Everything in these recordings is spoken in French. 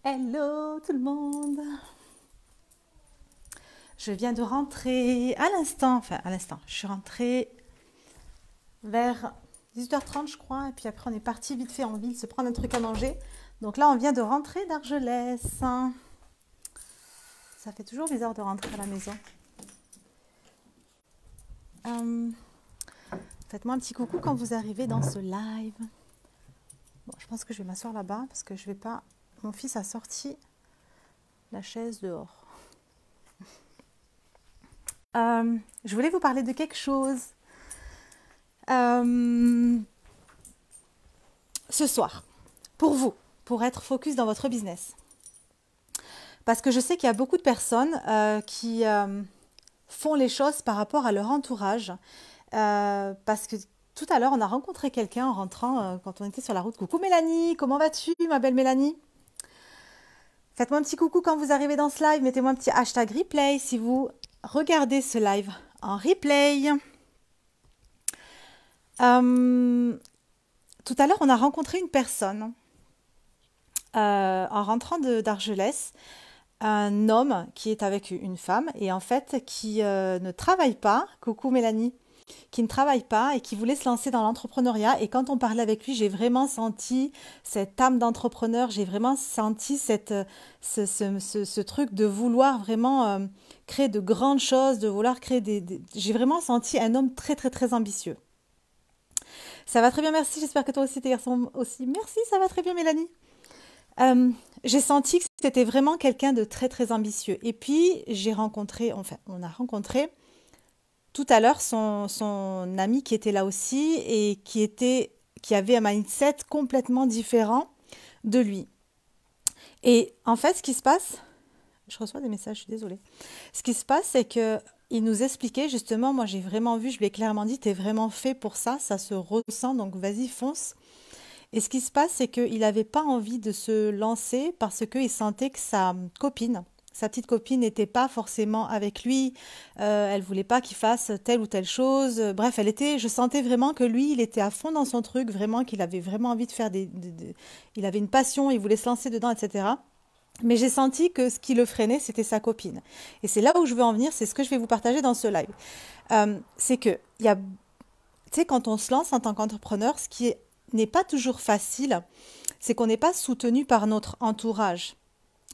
Hello tout le monde. Je viens de rentrer à l'instant, je suis rentrée vers 18h30 je crois, et puis après on est parti vite fait en ville se prendre un truc à manger. Donc là on vient de rentrer d'Argelès. Ça fait toujours bizarre de rentrer à la maison. Euh, Faites-moi un petit coucou quand vous arrivez dans ce live. Bon, je pense que je vais m'asseoir là-bas parce que je vais pas... Mon fils a sorti la chaise dehors. Je voulais vous parler de quelque chose. Ce soir, pour vous, pour être focus dans votre business. Parce que je sais qu'il y a beaucoup de personnes qui font les choses par rapport à leur entourage. Parce que tout à l'heure, on a rencontré quelqu'un en rentrant quand on était sur la route. Coucou Mélanie, comment vas-tu, ma belle Mélanie? Faites-moi un petit coucou quand vous arrivez dans ce live. Mettez-moi un petit hashtag replay si vous regardez ce live en replay. Tout à l'heure, on a rencontré une personne en rentrant d'Argelès, un homme qui est avec une femme et en fait qui ne travaille pas, coucou Mélanie, qui ne travaille pas et qui voulait se lancer dans l'entrepreneuriat. Et quand on parlait avec lui, j'ai vraiment senti cette âme d'entrepreneur, j'ai vraiment senti ce truc de vouloir vraiment créer de grandes choses, de vouloir créer J'ai vraiment senti un homme très très très ambitieux. Ça va très bien, merci. J'espère que toi aussi, tes garçons aussi. Merci, ça va très bien, Mélanie. J'ai senti que c'était vraiment quelqu'un de très très ambitieux. Et puis on a rencontré tout à l'heure son ami qui était là aussi et qui avait un mindset complètement différent de lui. Et en fait, ce qui se passe, je reçois des messages, je suis désolée. Ce qui se passe, c'est que il nous expliquait justement, moi j'ai vraiment vu, je lui ai clairement dit, t'es vraiment fait pour ça se ressent, donc vas-y, fonce. Et ce qui se passe, c'est qu'il n'avait pas envie de se lancer parce qu'il sentait que sa petite copine n'était pas forcément avec lui. Elle voulait pas qu'il fasse telle ou telle chose. Bref, je sentais vraiment que lui, il était à fond dans son truc, vraiment qu'il avait vraiment envie de faire il avait une passion, il voulait se lancer dedans, etc. Mais j'ai senti que ce qui le freinait, c'était sa copine. Et c'est là où je veux en venir, c'est ce que je vais vous partager dans ce live. C'est que tu sais, quand on se lance en tant qu'entrepreneur, n'est pas toujours facile, c'est qu'on n'est pas soutenu par notre entourage.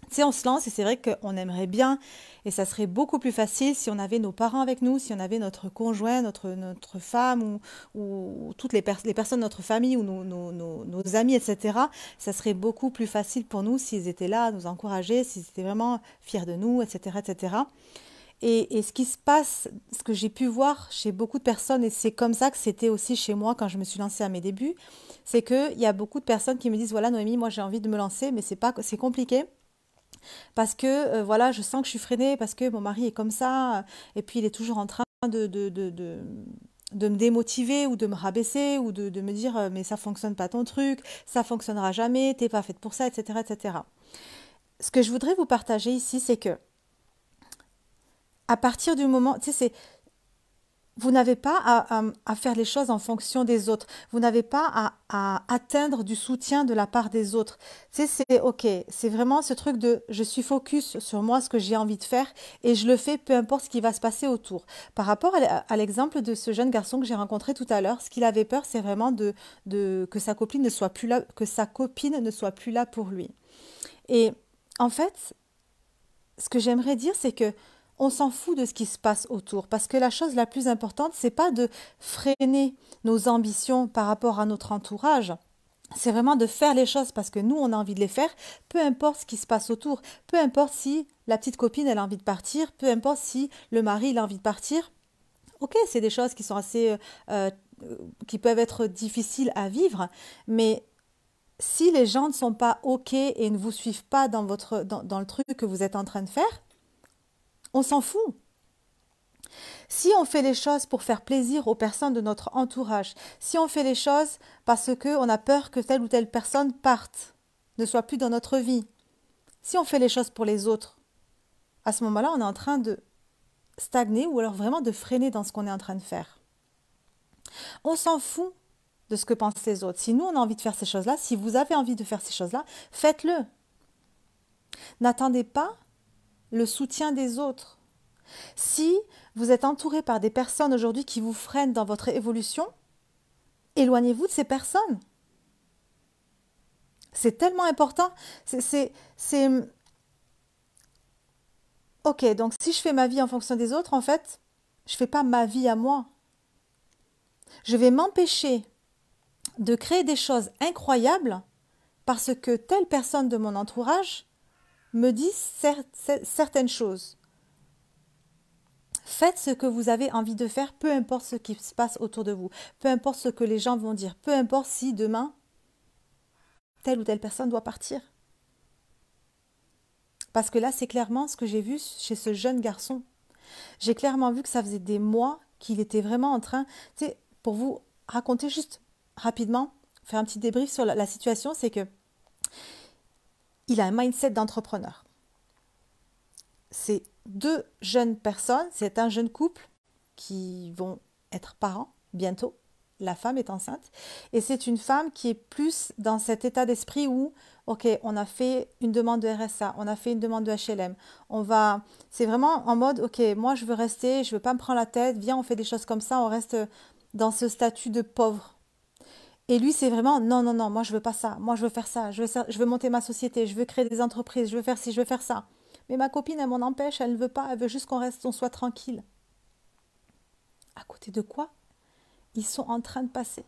Tu sais, on se lance et c'est vrai qu'on aimerait bien, et ça serait beaucoup plus facile si on avait nos parents avec nous, si on avait notre conjoint, notre femme ou toutes les personnes de notre famille ou nos amis, etc. Ça serait beaucoup plus facile pour nous s'ils étaient là à nous encourager, s'ils étaient vraiment fiers de nous, etc., etc. Et ce qui se passe, ce que j'ai pu voir chez beaucoup de personnes, et c'est comme ça que c'était aussi chez moi quand je me suis lancée à mes débuts, c'est qu'il y a beaucoup de personnes qui me disent, voilà Noémie, moi j'ai envie de me lancer, mais c'est compliqué parce que voilà, je sens que je suis freinée, parce que mon mari est comme ça, et puis il est toujours en train de me démotiver ou de me rabaisser ou de me dire, mais ça fonctionne pas ton truc, ça fonctionnera jamais, t'es pas faite pour ça, etc., etc. Ce que je voudrais vous partager ici, c'est que à partir du moment, tu sais, vous n'avez pas à faire les choses en fonction des autres. Vous n'avez pas à atteindre du soutien de la part des autres. Tu sais, c'est OK. C'est vraiment ce truc de je suis focus sur moi, ce que j'ai envie de faire, et je le fais peu importe ce qui va se passer autour. Par rapport à l'exemple de ce jeune garçon que j'ai rencontré tout à l'heure, ce qu'il avait peur, c'est vraiment que sa copine ne soit plus là, que sa copine ne soit plus là pour lui. Et en fait, ce que j'aimerais dire, c'est que on s'en fout de ce qui se passe autour, parce que la chose la plus importante, c'est pas de freiner nos ambitions par rapport à notre entourage. C'est vraiment de faire les choses parce que nous, on a envie de les faire, peu importe ce qui se passe autour, peu importe si la petite copine, elle a envie de partir, peu importe si le mari, il a envie de partir. Ok, c'est des choses qui sont euh, qui peuvent être difficiles à vivre, mais si les gens ne sont pas ok et ne vous suivent pas dans le truc que vous êtes en train de faire, on s'en fout. Si on fait les choses pour faire plaisir aux personnes de notre entourage, si on fait les choses parce qu'on a peur que telle ou telle personne parte, ne soit plus dans notre vie, si on fait les choses pour les autres, à ce moment-là, on est en train de stagner ou alors vraiment de freiner dans ce qu'on est en train de faire. On s'en fout de ce que pensent les autres. Si nous, on a envie de faire ces choses-là, si vous avez envie de faire ces choses-là, faites-le. N'attendez pas le soutien des autres. Si vous êtes entouré par des personnes aujourd'hui qui vous freinent dans votre évolution, éloignez-vous de ces personnes. C'est tellement important. C'est... Ok, donc si je fais ma vie en fonction des autres, en fait, je ne fais pas ma vie à moi. Je vais m'empêcher de créer des choses incroyables parce que telle personne de mon entourage me dit certaines choses. Faites ce que vous avez envie de faire, peu importe ce qui se passe autour de vous, peu importe ce que les gens vont dire, peu importe si demain, telle ou telle personne doit partir. Parce que là, c'est clairement ce que j'ai vu chez ce jeune garçon. J'ai clairement vu que ça faisait des mois qu'il était vraiment en train, tu sais, pour vous raconter juste rapidement, faire un petit débrief sur la situation, c'est que il a un mindset d'entrepreneur. C'est deux jeunes personnes, c'est un jeune couple qui vont être parents bientôt. La femme est enceinte et c'est une femme qui est plus dans cet état d'esprit où, ok, on a fait une demande de RSA, on a fait une demande de HLM, c'est vraiment en mode, ok, moi je veux rester, je veux pas me prendre la tête, viens on fait des choses comme ça, on reste dans ce statut de pauvre. Et lui c'est vraiment, non, non, non, moi je veux pas ça, moi je veux faire ça, je veux monter ma société, je veux créer des entreprises, je veux faire ci, je veux faire ça. Mais ma copine, elle m'en empêche, elle ne veut pas, elle veut juste on soit tranquille. À côté de quoi ils sont en train de passer.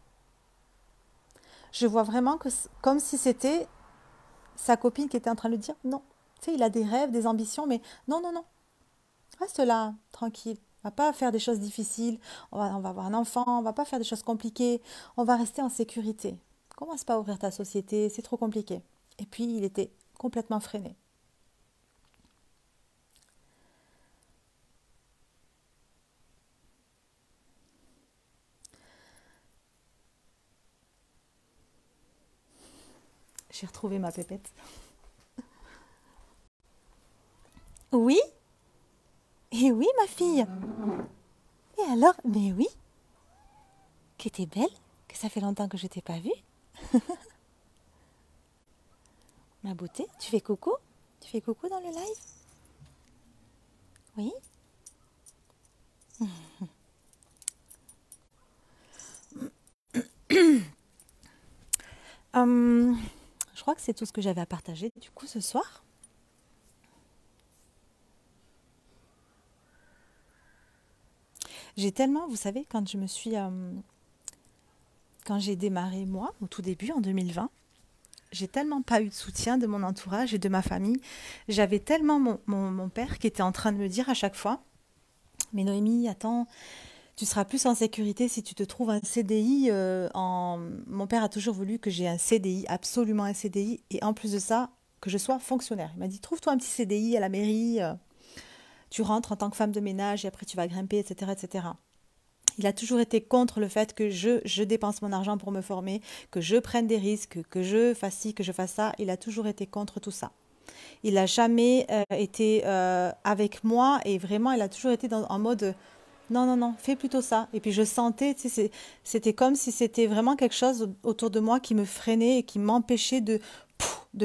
Je vois vraiment que comme si c'était sa copine qui était en train de lui dire non. Tu sais, il a des rêves, des ambitions, mais non, non, non. Reste là, tranquille. On va pas faire des choses difficiles. On va avoir un enfant, on va pas faire des choses compliquées. On va rester en sécurité. Commence pas à ouvrir ta société, c'est trop compliqué. Et puis, il était complètement freiné. J'ai retrouvé ma pépette. Oui, et oui, ma fille. Et alors, mais oui, que t'es belle, que ça fait longtemps que je t'ai pas vue. Ma beauté, tu fais coucou? Tu fais coucou dans le live? Oui? Hum, je crois que c'est tout ce que j'avais à partager du coup ce soir. J'ai tellement, vous savez, quand j'ai démarré moi, au tout début, en 2020, j'ai tellement pas eu de soutien de mon entourage et de ma famille. J'avais tellement mon père qui était en train de me dire à chaque fois, mais Noémie, attends, tu seras plus en sécurité si tu te trouves un CDI. Mon père a toujours voulu que j'ai un CDI, absolument un CDI, et en plus de ça, que je sois fonctionnaire. Il m'a dit, trouve-toi un petit CDI à la mairie, tu rentres en tant que femme de ménage et après tu vas grimper, etc., etc. Il a toujours été contre le fait que je dépense mon argent pour me former, que je prenne des risques, que je fasse ci, que je fasse ça. Il a toujours été contre tout ça. Il n'a jamais été avec moi et vraiment, il a toujours été en mode non, non, non, fais plutôt ça. Et puis je sentais, tu sais, c'était comme si c'était vraiment quelque chose autour de moi qui me freinait et qui m'empêchait de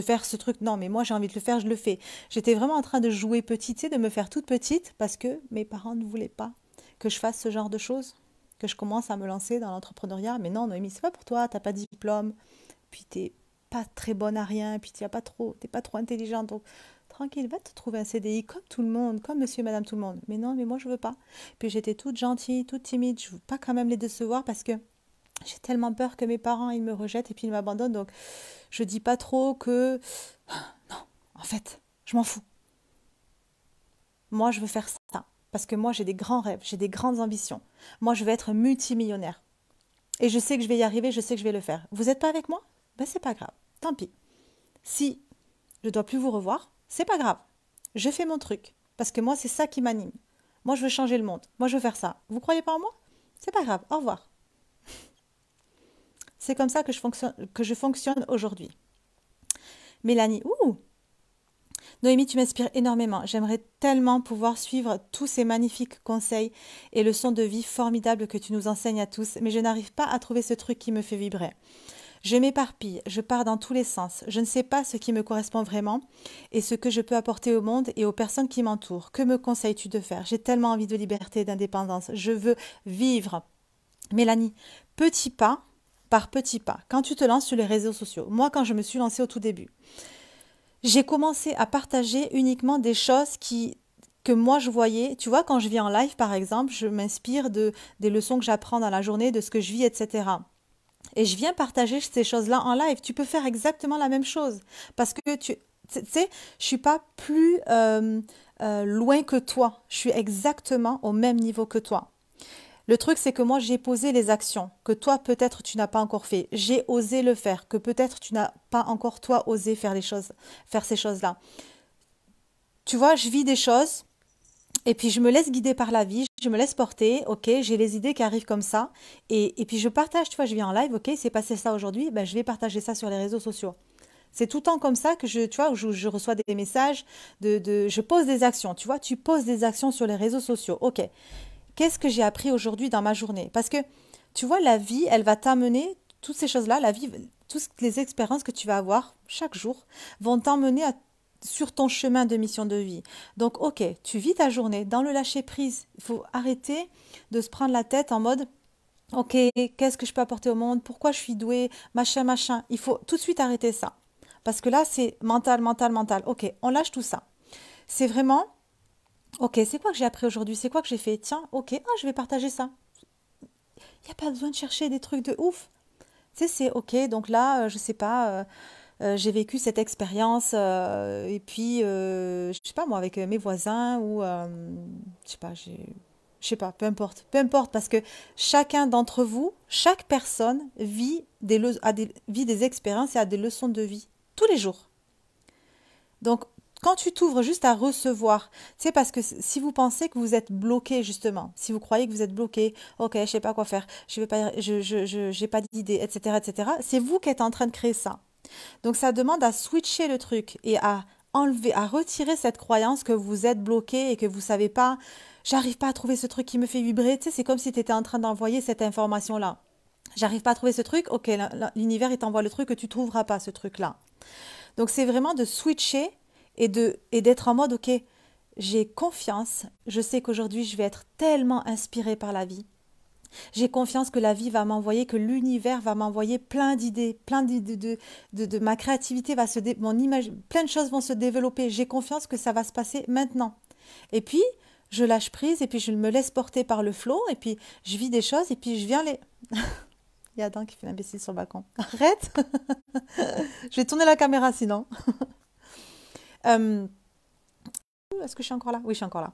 faire ce truc. Non, mais moi j'ai envie de le faire, je le fais. J'étais vraiment en train de jouer petite, tu sais, de me faire toute petite parce que mes parents ne voulaient pas que je fasse ce genre de choses, que je commence à me lancer dans l'entrepreneuriat. Mais non, Noémie, c'est pas pour toi, t'as pas de diplôme, puis t'es pas très bonne à rien, puis t'es pas trop intelligente, donc tranquille, va te trouver un CDI comme tout le monde, comme monsieur et madame tout le monde. Mais non, mais moi je veux pas. Puis j'étais toute gentille, toute timide, je veux pas quand même les décevoir parce que j'ai tellement peur que mes parents ils me rejettent et puis ils m'abandonnent, donc je dis pas trop que non, en fait, je m'en fous. Moi je veux faire ça parce que moi j'ai des grands rêves, j'ai des grandes ambitions. Moi je veux être multimillionnaire. Et je sais que je vais y arriver, je sais que je vais le faire. Vous n'êtes pas avec moi? Ben c'est pas grave. Tant pis. Si je dois plus vous revoir, c'est pas grave. Je fais mon truc. Parce que moi, c'est ça qui m'anime. Moi, je veux changer le monde. Moi, je veux faire ça. Vous croyez pas en moi? C'est pas grave. Au revoir. C'est comme ça que je fonctionne aujourd'hui. Mélanie, ouh! Noémie, tu m'inspires énormément. J'aimerais tellement pouvoir suivre tous ces magnifiques conseils et leçons de vie formidables que tu nous enseignes à tous, mais je n'arrive pas à trouver ce truc qui me fait vibrer. Je m'éparpille, je pars dans tous les sens. Je ne sais pas ce qui me correspond vraiment et ce que je peux apporter au monde et aux personnes qui m'entourent. Que me conseilles-tu de faire? J'ai tellement envie de liberté et d'indépendance. Je veux vivre. Mélanie, petit pas par petit pas, quand tu te lances sur les réseaux sociaux, moi quand je me suis lancée au tout début, j'ai commencé à partager uniquement des choses que moi je voyais. Tu vois, quand je vis en live par exemple, je m'inspire des leçons que j'apprends dans la journée, de ce que je vis, etc. Et je viens partager ces choses-là en live. Tu peux faire exactement la même chose. Parce que tu sais, je suis pas plus loin que toi. Je suis exactement au même niveau que toi. Le truc, c'est que moi, j'ai posé les actions que toi, peut-être, tu n'as pas encore fait. J'ai osé le faire, que peut-être tu n'as pas encore, toi, osé faire les choses, faire ces choses-là. Tu vois, je vis des choses et puis je me laisse guider par la vie, je me laisse porter, ok, j'ai les idées qui arrivent comme ça et puis je partage, tu vois, je viens en live, ok, c'est passé ça aujourd'hui, ben, je vais partager ça sur les réseaux sociaux. C'est tout le temps comme ça que tu vois, je reçois des messages, je pose des actions, tu vois, tu poses des actions sur les réseaux sociaux, ok. Qu'est-ce que j'ai appris aujourd'hui dans ma journée? Parce que, tu vois, la vie, elle va t'amener, toutes ces choses-là, la vie, toutes les expériences que tu vas avoir chaque jour vont t'emmener sur ton chemin de mission de vie. Donc, ok, tu vis ta journée dans le lâcher-prise. Il faut arrêter de se prendre la tête en mode, ok, qu'est-ce que je peux apporter au monde? Pourquoi je suis douée? Machin, machin. Il faut tout de suite arrêter ça. Parce que là, c'est mental, mental, mental. Ok, on lâche tout ça. C'est vraiment, ok, c'est quoi que j'ai appris aujourd'hui? C'est quoi que j'ai fait? Tiens, ok, ah, je vais partager ça. Il n'y a pas besoin de chercher des trucs de ouf. Tu sais, c'est ok, donc là, je sais pas, j'ai vécu cette expérience, et puis, je sais pas moi, avec mes voisins, ou, je sais pas, je sais pas, peu importe, parce que chacun d'entre vous, chaque personne vit des expériences et a des leçons de vie tous les jours. Donc, quand tu t'ouvres juste à recevoir, c'est parce que si vous pensez que vous êtes bloqué, justement, si vous croyez que vous êtes bloqué, ok, je sais pas quoi faire, je vais pas, j'ai pas d'idée, etc., c'est vous qui êtes en train de créer ça. Donc, ça demande à switcher le truc et à enlever, à retirer cette croyance que vous êtes bloqué et que vous savez pas, j'arrive pas à trouver ce truc qui me fait vibrer. Tu sais, c'est comme si tu étais en train d'envoyer cette information-là. J'arrive pas à trouver ce truc, ok, l'univers il t'envoie le truc que tu trouveras pas ce truc-là. Donc c'est vraiment de switcher et d'être en mode, ok, j'ai confiance, je sais qu'aujourd'hui je vais être tellement inspirée par la vie. J'ai confiance que la vie va m'envoyer, que l'univers va m'envoyer plein d'idées ma créativité va mon image, plein de choses vont se développer. J'ai confiance que ça va se passer maintenant. Et puis, je lâche prise et puis je me laisse porter par le flot et puis je vis des choses et puis je viens les... Il y a Adam qui fait l'imbécile sur le balcon. Arrête. Je vais tourner la caméra sinon. Euh, Est-ce que je suis encore là? Oui, je suis encore là.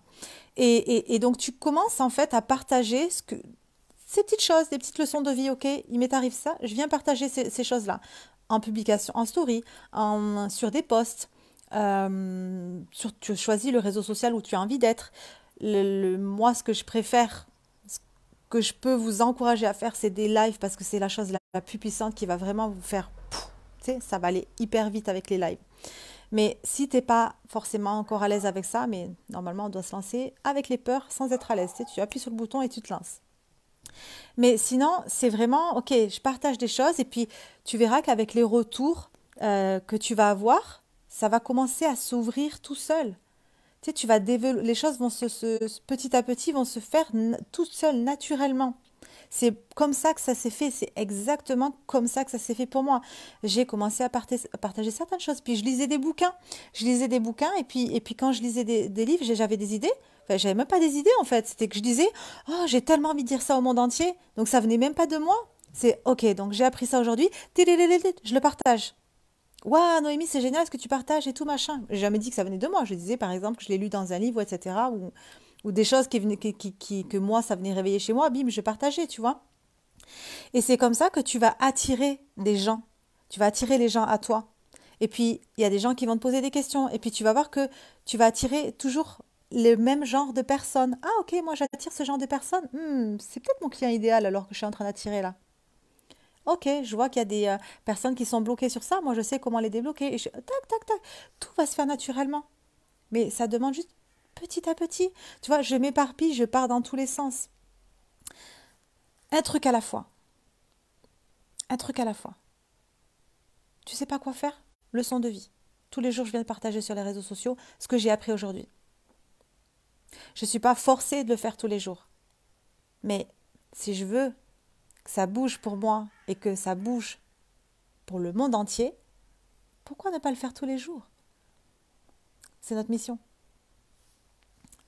Et donc, tu commences en fait à partager ces petites choses, des petites leçons de vie. Ok, il m'est arrivé ça. Je viens partager ces choses-là en publication, en story, sur des posts. Tu choisis le réseau social où tu as envie d'être. Moi, ce que je préfère, ce que je peux vous encourager à faire, c'est des lives parce que c'est la chose la plus puissante qui va vraiment vous faire. Tu sais, ça va aller hyper vite avec les lives. Mais si t'es pas forcément encore à l'aise avec ça, mais normalement on doit se lancer avec les peurs sans être à l'aise. Tu sais, tu appuies sur le bouton et tu te lances. Mais sinon, c'est vraiment, ok, je partage des choses et puis tu verras qu'avec les retours que tu vas avoir, ça va commencer à s'ouvrir tout seul. Tu sais, tu vas développer, les choses vont petit à petit vont se faire toutes seules, naturellement. C'est comme ça que ça s'est fait, c'est exactement comme ça que ça s'est fait pour moi. J'ai commencé à partager certaines choses, puis je lisais des bouquins. Je lisais des bouquins, et puis quand je lisais des livres, j'avais des idées. Enfin, j'avais même pas des idées en fait, c'était que je disais, oh, j'ai tellement envie de dire ça au monde entier, donc ça venait même pas de moi. C'est ok, donc j'ai appris ça aujourd'hui, je le partage. Waouh, Noémie, c'est génial ce que tu partages et tout machin. J'ai jamais dit que ça venait de moi. Je disais par exemple que je l'ai lu dans un livre, etc. Ou des choses que moi, ça venait réveiller chez moi, bim, je partageais, tu vois. Et c'est comme ça que tu vas attirer des gens. Tu vas attirer les gens à toi. Et puis, il y a des gens qui vont te poser des questions. Et puis, tu vas voir que tu vas attirer toujours le même genre de personnes. Ah, ok, moi, j'attire ce genre de personnes. C'est peut-être mon client idéal alors que je suis en train d'attirer là. Ok, je vois qu'il y a des personnes qui sont bloquées sur ça. Moi, je sais comment les débloquer. Et tac, tac, tac. Tout va se faire naturellement. Mais ça demande juste petit à petit. Tu vois, je m'éparpille, je pars dans tous les sens. Un truc à la fois. Un truc à la fois. Tu sais pas quoi faire? Leçon de vie. Tous les jours, je viens de partager sur les réseaux sociaux ce que j'ai appris aujourd'hui. Je ne suis pas forcée de le faire tous les jours. Mais si je veux que ça bouge pour moi et que ça bouge pour le monde entier, pourquoi ne pas le faire tous les jours? C'est notre mission.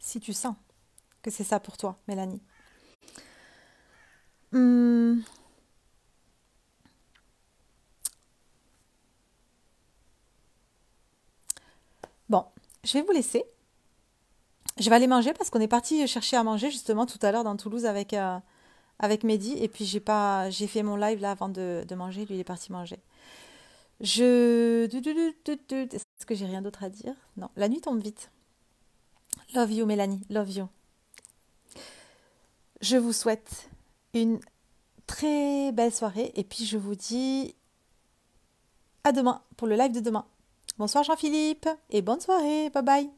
Si tu sens que c'est ça pour toi, Mélanie. Hum, Bon, je vais vous laisser. Je vais aller manger parce qu'on est parti chercher à manger justement tout à l'heure dans Toulouse avec Mehdi. Et puis j'ai fait mon live là avant de manger. Lui, il est parti manger. Est-ce que j'ai rien d'autre à dire? Non, la nuit tombe vite. Love you, Mélanie. Love you. Je vous souhaite une très belle soirée. Et puis je vous dis à demain pour le live de demain. Bonsoir Jean-Philippe et bonne soirée. Bye bye.